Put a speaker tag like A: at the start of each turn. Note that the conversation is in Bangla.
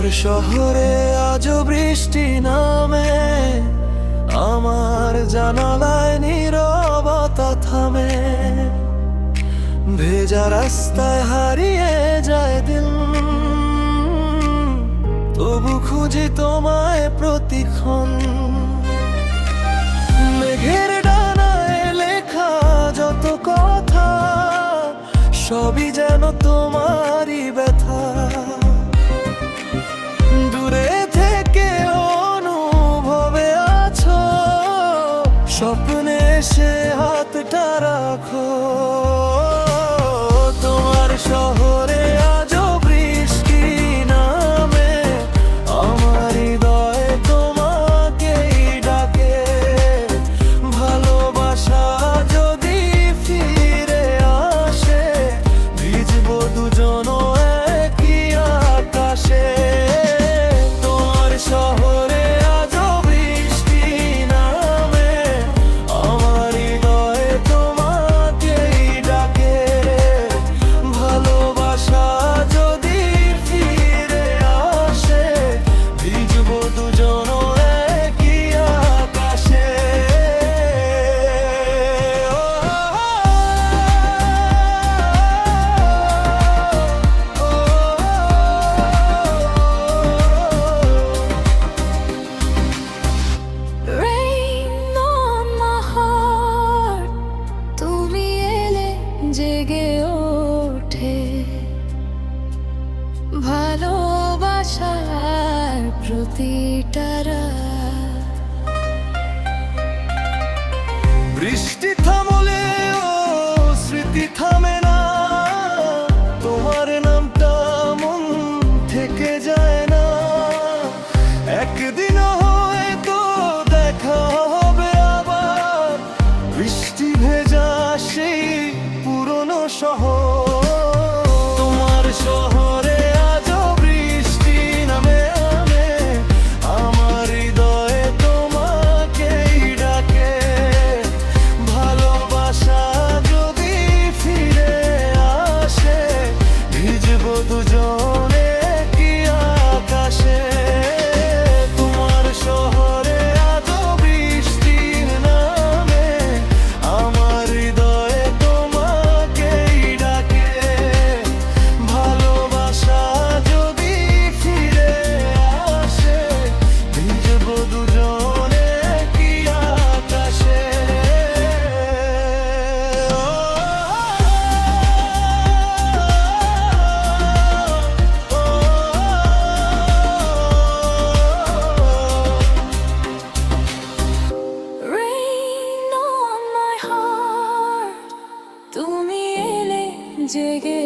A: তোমার শহরে আজও বৃষ্টি নামে, আমার জানালায় নীরবতা থামে। ভেজা রাস্তায় হারিয়ে যায় দিল, তবু খুঁজি তোমায় প্রতিক্ষণ। মেঘের ডানায় লেখা যত কথা, সবই যেন তোমারই ব্যথা। দূরে থেকে অনুভবে আছো, স্বপ্নে এসে হাতটা রাখো। তোমার শহরে আজও বৃষ্টি নামে, আমার হৃদয়ে তোমাকেই ডাকে। ভালোবাসা যদি ফিরে আসে, ভিজবো দুজনও একই আকাশে। তোমার শহরে আজও বৃষ্টি নামে, আমার হৃদয়ে তোমাকেই ডাকে। ভালোবাসা যদি ফিরে আসে, ভিজবো দুজনও একই আকাশে।
B: Rain on my heart, তুমি এলে জেগে ওঠে ভালোবাসার প্রতিটা রাত।
A: বৃষ্টি থামলেও স্মৃতি থামে না, তোমার নামটা মন থেকে যায় না। একদিন হয়তো দেখা হবে আবার, বৃষ্টি ভেজা সেই পুরনো শহর। তোমার শহরে আজও বৃষ্টি নামে, আমার হৃদয়ে তোমাকেই ডাকে। ভালোবাসা যদি ফিরে আসে, ভিজবো দুজনে কি আকাশে। তোমার শহরে আজও বৃষ্টি নামে, আমার হৃদয়ে তোমাকেই ডাকে। ভালোবাসা যদি ফিরে আসে, ভিজবো দুজনে কি আকাশে।
B: Rain on my heart, তুমি এলে জেগে